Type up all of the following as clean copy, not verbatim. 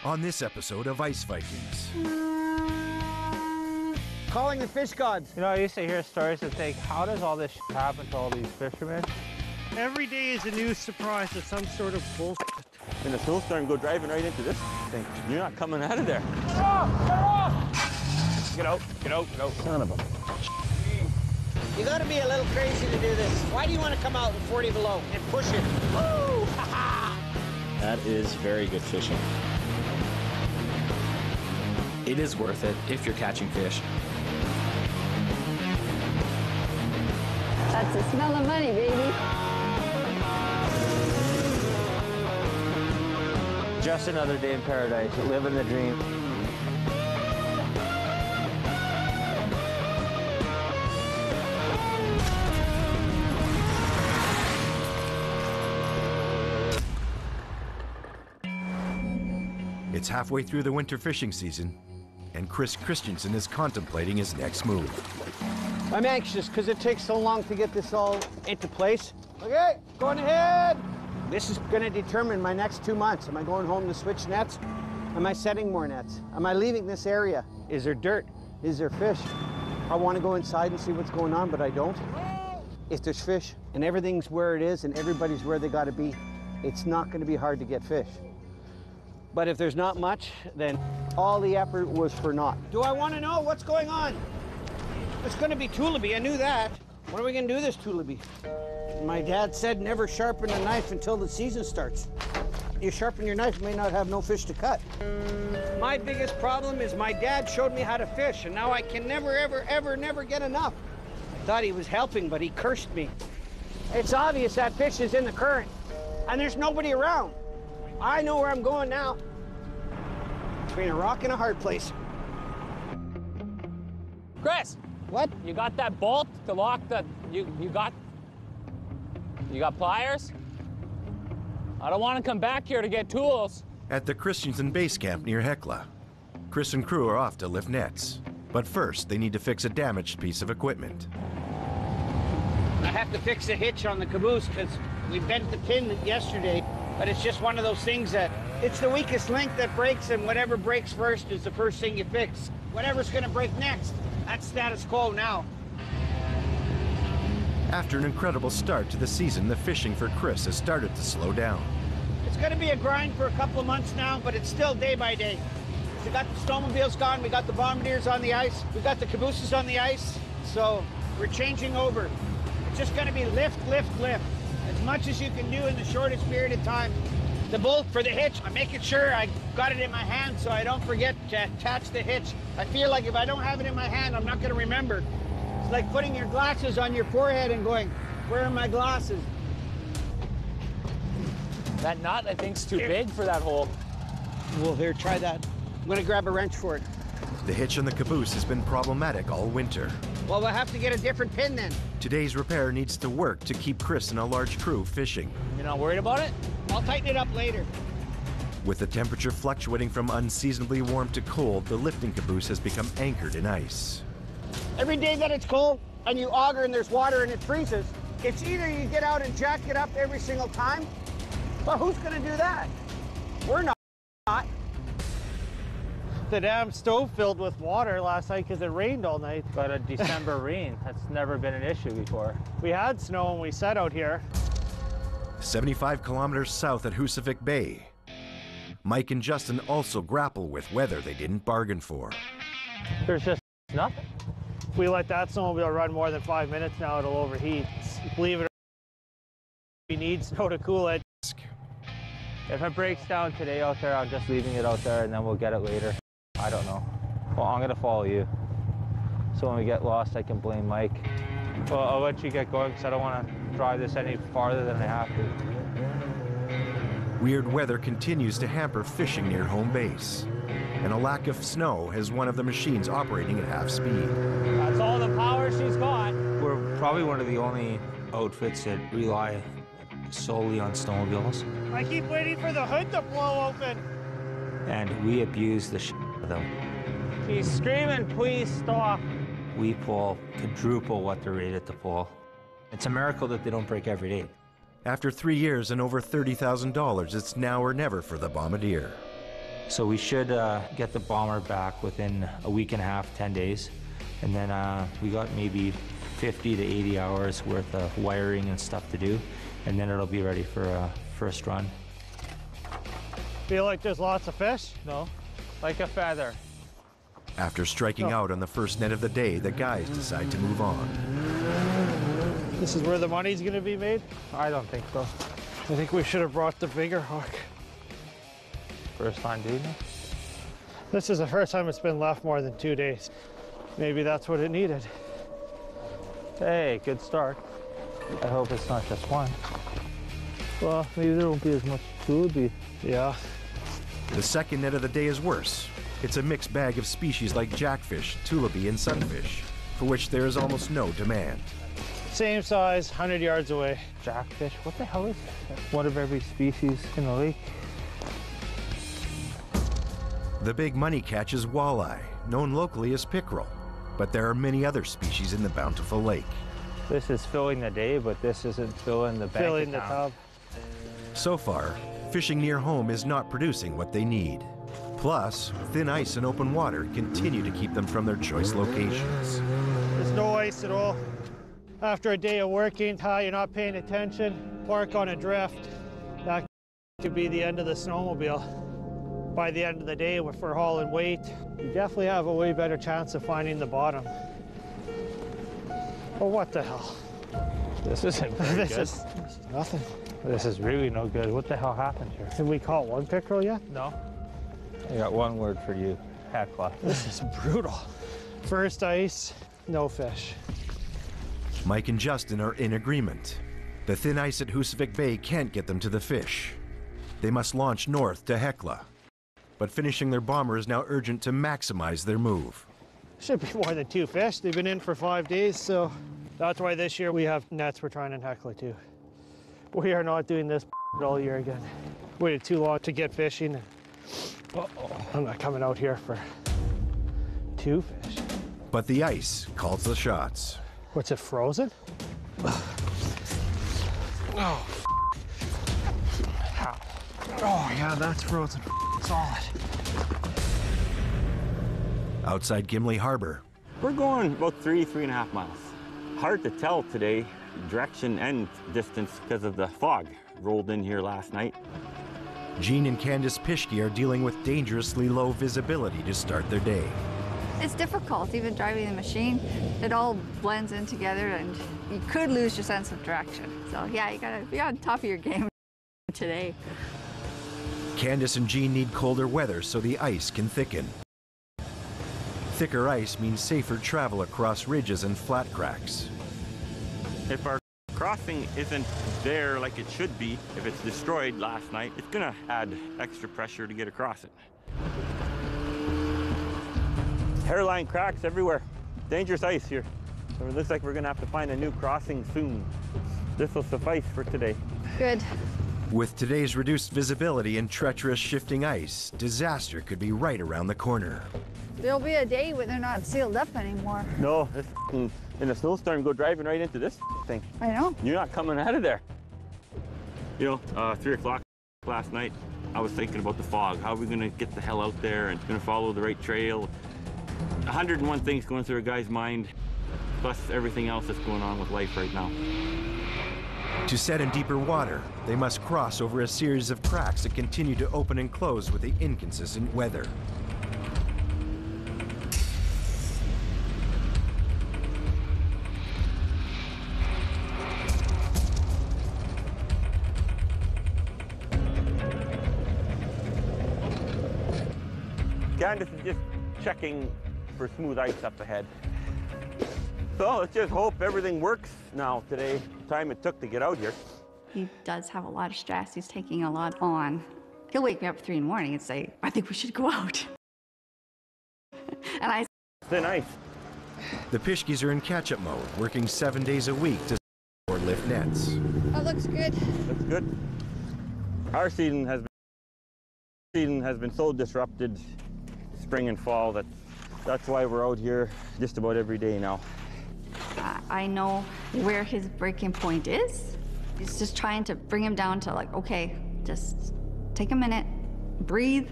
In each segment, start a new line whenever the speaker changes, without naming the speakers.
On this episode of Ice Vikings.
Calling the fish gods.
You know, I used to hear stories that think, how does all this shit happen to all these fishermen?
Every day is a new surprise of some sort of bullshit.
In a snowstorm, go driving right into this thing. You're not coming out of there.
Get off! Get off! Get out, get out, get out.
Son of a...
You gotta be a little crazy to do this. Why do you want to come out in 40 below and push it? Woo!
That is very good fishing.
It is worth it if you're catching fish.
That's the smell of money, baby.
Just another day in paradise, living the dream.
It's halfway through the winter fishing season, and Krys Kristgjianson is contemplating his next move.
I'm anxious because it takes so long to get this all into place. Okay, going ahead. This is going to determine my next 2 months. Am I going home to switch nets? Am I setting more nets? Am I leaving this area? Is there dirt? Is there fish? I want to go inside and see what's going on, but I don't. If there's fish and everything's where it is and everybody's where they got to be, it's not going to be hard to get fish. But if there's not much, then all the effort was for naught. Do I want to know what's going on? It's going to be tullaby, I knew that. What are we going to do this tullaby? My dad said never sharpen a knife until the season starts. You sharpen your knife, you may not have no fish to cut. My biggest problem is my dad showed me how to fish, and now I can never, ever, ever, never get enough. I thought he was helping, but he cursed me. It's obvious that fish is in the current, and there's nobody around. I know where I'm going now. Between a rock and a hard place.
Chris!
What?
You got that bolt to lock the... You got pliers? I don't want to come back here to get tools.
At the Kristgjianson base camp near Hekla, Chris and crew are off to lift nets. But first, they need to fix a damaged piece of equipment.
I have to fix the hitch on the caboose because we bent the pin yesterday. But it's just one of those things that it's the weakest link that breaks, and whatever breaks first is the first thing you fix. Whatever's going to break next, that's status quo now.
After an incredible start to the season, the fishing for Chris has started to slow down.
It's going to be a grind for a couple of months now, but it's still day by day. We got the snowmobiles gone, we got the bombardiers on the ice, we got the cabooses on the ice, so we're changing over. It's just going to be lift, lift, lift. As much as you can do in the shortest period of time. The bolt for the hitch, I'm making sure I got it in my hand so I don't forget to attach the hitch. I feel like if I don't have it in my hand, I'm not going to remember. It's like putting your glasses on your forehead and going, where are my glasses?
That nut, I think, is too big for that hole.
Well, here, try that. I'm going to grab a wrench for it.
The hitch on the caboose has been problematic all winter.
Well, we'll have to get a different pin then.
Today's repair needs to work to keep Chris and a large crew fishing.
You're not worried about it?
I'll tighten it up later.
With the temperature fluctuating from unseasonably warm to cold, the lifting caboose has become anchored in ice.
Every day that it's cold and you auger and there's water and it freezes, it's either you get out and jack it up every single time, but who's going to do that? We're not.
The damn stove filled with water last night because it rained all night.
But a December rain, that's never been an issue before.
We had snow when we set out here.
75 kilometers south at Husavik Bay, Mike and Justin also grapple with weather they didn't bargain for.
There's just nothing.
If we let that snowmobile run more than 5 minutes now, it'll overheat. Believe it or not, we need snow to cool it.
If it breaks down today out there, I'm just leaving it out there and then we'll get it later. I don't know. Well, I'm gonna follow you. So when we get lost, I can blame Mike. Well, I'll let you get going because I don't want to drive this any farther than I have to.
Weird weather continues to hamper fishing near home base, and a lack of snow has one of the machines operating at half speed.
That's all the power she's got.
We're probably one of the only outfits that rely solely on snowmobiles.
I keep waiting for the hood to blow open.
And we abuse the shit out of them.
She's screaming, please stop.
We pull quadruple what they're rated to pull. It's a miracle that they don't break every day.
After 3 years and over $30,000, it's now or never for the bombardier.
So we should get the bomber back within a week and a half, 10 days. And then we got maybe 50 to 80 hours worth of wiring and stuff to do. And then it'll be ready for a first run.
Feel like there's lots of fish?
No, like a feather.
After striking out on the first net of the day, the guys decide to move on.
This is where the money's gonna be made?
I don't think so.
I think we should have brought the bigger hook.
First time doing it?
This is the first time it's been left more than 2 days. Maybe that's what it needed.
Hey, good start. I hope it's not just one. Well, maybe there won't be as much food.
Yeah.
The second net of the day is worse. It's a mixed bag of species like jackfish, tulipy, and sunfish, for which there is almost no demand.
Same size, 100 yards away.
Jackfish? What the hell is that? One of every species in the lake.
The big money catch is walleye, known locally as pickerel, but there are many other species in the bountiful lake.
This is filling the day, but this isn't filling the bank
Filling the
account.
tub.
So far, fishing near home is not producing what they need. Plus, thin ice and open water continue to keep them from their choice locations.
There's no ice at all. After a day of working, you're not paying attention, park on a drift. That could be the end of the snowmobile. By the end of the day, if we're hauling weight, you definitely have a way better chance of finding the bottom. Oh, what the hell?
This isn't very
This
good.
is nothing.
This is really no good. What the hell happened here?
Have we caught one pickerel yet?
No. I got one word for you. Heckla.
This is brutal. First ice, no fish.
Mike and Justin are in agreement. The thin ice at Husavik Bay can't get them to the fish. They must launch north to Hekla. But finishing their bomber is now urgent to maximize their move.
Should be more than 2 fish. They've been in for 5 days, so that's why this year we have nets we're trying in Hekla too. We are not doing this all year again. Waited too long to get fishing. I'm not coming out here for 2 fish.
But the ice calls the shots.
What's it, frozen? Oh, yeah, that's frozen. Solid.
Outside Gimli Harbor,
We're going about 3.5 miles. Hard to tell today, direction and distance because of the fog rolled in here last night.
Jean and Candace Pischke are dealing with dangerously low visibility to start their day.
It's difficult, even driving the machine. It all blends in together and you could lose your sense of direction. So yeah, you gotta be on top of your game today.
Candace and Jean need colder weather so the ice can thicken. Thicker ice means safer travel across ridges and flat cracks.
If our crossing isn't there like it should be, if it's destroyed last night, it's gonna add extra pressure to get across it. Hairline cracks everywhere. Dangerous ice here. So it looks like we're gonna have to find a new crossing soon. This will suffice for today.
Good.
With today's reduced visibility and treacherous shifting ice, disaster could be right around the corner.
There'll be a day when they're not sealed up anymore.
No, this in a snowstorm, go driving right into this thing.
I know.
You're not coming out of there. You know, 3 o'clock last night, I was thinking about the fog. How are we gonna get the hell out there and gonna follow the right trail? 101 things going through a guy's mind, plus everything else that's going on with life right now.
To set in deeper water, they must cross over a series of cracks that continue to open and close with the inconsistent weather.
Candace is just checking for smooth ice up ahead. So let's just hope everything works now today, the time it took to get out here.
He does have a lot of stress. He's taking a lot on. He'll wake me up at 3 in the morning and say, I think we should go out. And I
Thin ice.
The Pischkes are in catch-up mode, working 7 days a week to or lift nets.
that looks good.
That's good. Our season has been so disrupted, spring and fall, that's why we're out here just about every day now.
I know where his breaking point is. He's just trying to bring him down to like, okay, just take a minute, breathe,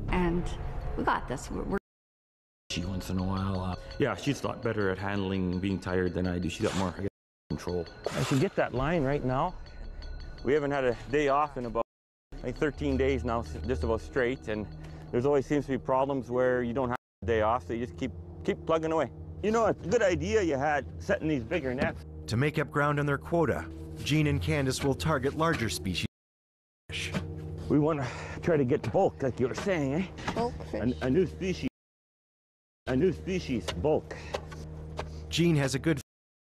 and we got this.
She once in a while, yeah, she's a lot better at handling being tired than I do. She's got more control. I should get that line right now. We haven't had a day off in about like 13 days now, just about straight, and there's always seems to be problems where you don't have a day off, so you just keep plugging away. You know, it's a good idea you had setting these bigger nets.
To make up ground on their quota, Jean and Candace will target larger species of fish.
We want to try to get bulk, like you were saying, eh?
Bulk fish.
A new species. A new species, bulk.
Jean has a good.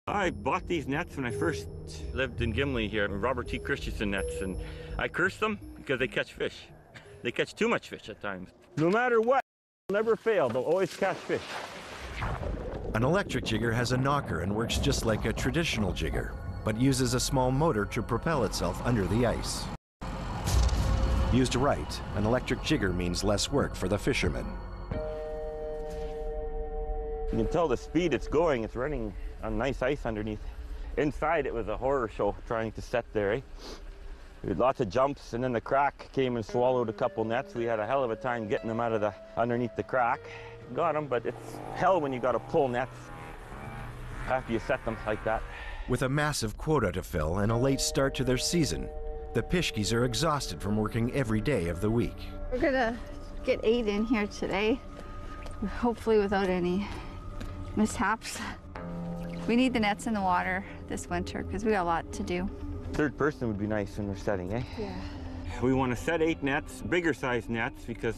I bought these nets when I first lived in Gimli here, Robert T. Christensen nets, and I curse them because they catch fish. They catch too much fish at times. No matter what, they'll never fail. They'll always catch fish.
An electric jigger has a knocker and works just like a traditional jigger, but uses a small motor to propel itself under the ice. Used right, an electric jigger means less work for the fishermen.
You can tell the speed it's going. It's running on nice ice underneath. Inside, it was a horror show trying to set there, eh? We had lots of jumps, and then the crack came and swallowed a couple nets. We had a hell of a time getting them out of underneath the crack. Got them, but it's hell when you got to pull nets after you set them like that.
With a massive quota to fill and a late start to their season, the Pishkis are exhausted from working every day of the week.
We're gonna get 8 in here today, hopefully without any mishaps. We need the nets in the water this winter because we got a lot to do.
Third person would be nice when we're setting, eh?
Yeah.
We want to set 8 nets, bigger size nets, because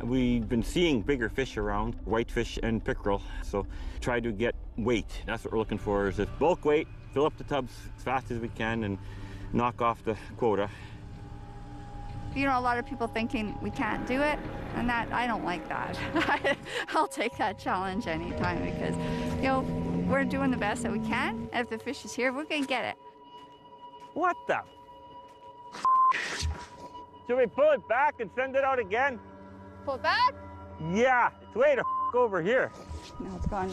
we've been seeing bigger fish around, whitefish and pickerel. So try to get weight. That's what we're looking for, is a bulk weight, fill up the tubs as fast as we can and knock off the quota.
You know, a lot of people thinking we can't do it, and that I don't like that. I'll take that challenge anytime because, you know, we're doing the best that we can, and if the fish is here, we're gonna get it.
What the? Should we pull it back and send it out again?
Pull it back?
Yeah, it's way to over here.
No, it's gone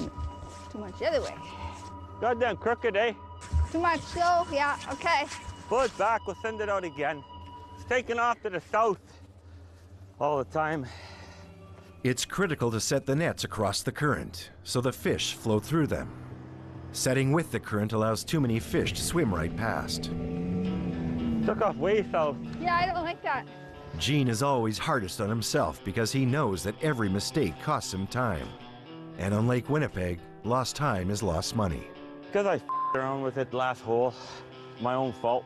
too much the other way.
Goddamn crooked, eh?
Too much, so yeah, okay.
Pull it back, we'll send it out again. It's taking off to the south all the time.
It's critical to set the nets across the current, so the fish flow through them. Setting with the current allows too many fish to swim right past.
Took off way south.
Yeah, I don't like that.
Gene is always hardest on himself because he knows that every mistake costs him time. And on Lake Winnipeg, lost time is lost money.
Because I f***ed around with it last hole, my own fault.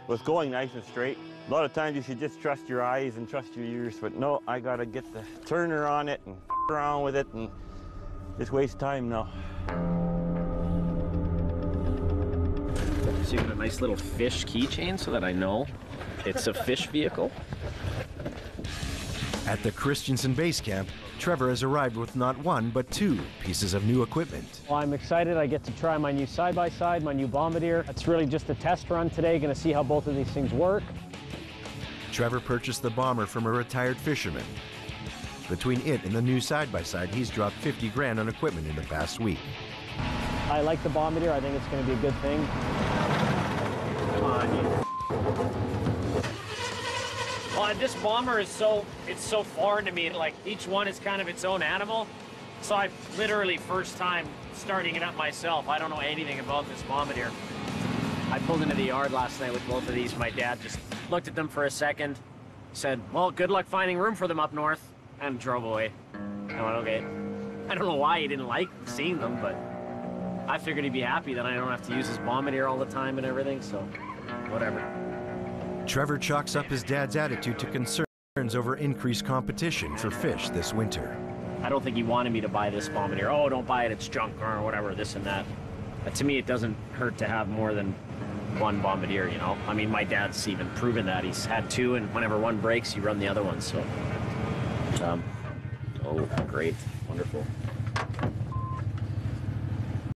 It was going nice and straight. A lot of times you should just trust your eyes and trust your ears, but no, I gotta get the turner on it and f*** around with it and just waste time now.
So you got a nice little fish keychain so that I know it's a fish vehicle.
At the Christensen base camp, Trevor has arrived with not one, but 2 pieces of new equipment.
Well, I'm excited. I get to try my new side-by-side, my new bombardier. It's really just a test run today. Going to see how both of these things work.
Trevor purchased the bomber from a retired fisherman. Between it and the new side-by-side, he's dropped 50 grand on equipment in the past week.
I like the bombardier. I think it's going to be a good thing. Come on, you. Well, this bomber is so foreign to me. Like, each one is kind of its own animal. So I literally first time starting it up myself. I don't know anything about this bombardier. I pulled into the yard last night with both of these. My dad just looked at them for a second, said, well, good luck finding room for them up north, and drove away. I went, okay. I don't know why he didn't like seeing them, but I figured he'd be happy that I don't have to use his bombardier all the time and everything, so whatever.
Trevor chalks up his dad's attitude to concerns over increased competition for fish this winter.
I don't think he wanted me to buy this bombardier. Oh, don't buy it, it's junk, or whatever, this and that. But to me, it doesn't hurt to have more than one bombardier, you know? I mean, my dad's even proven that. He's had 2, and whenever one breaks, you run the other one, so. Oh, great, wonderful.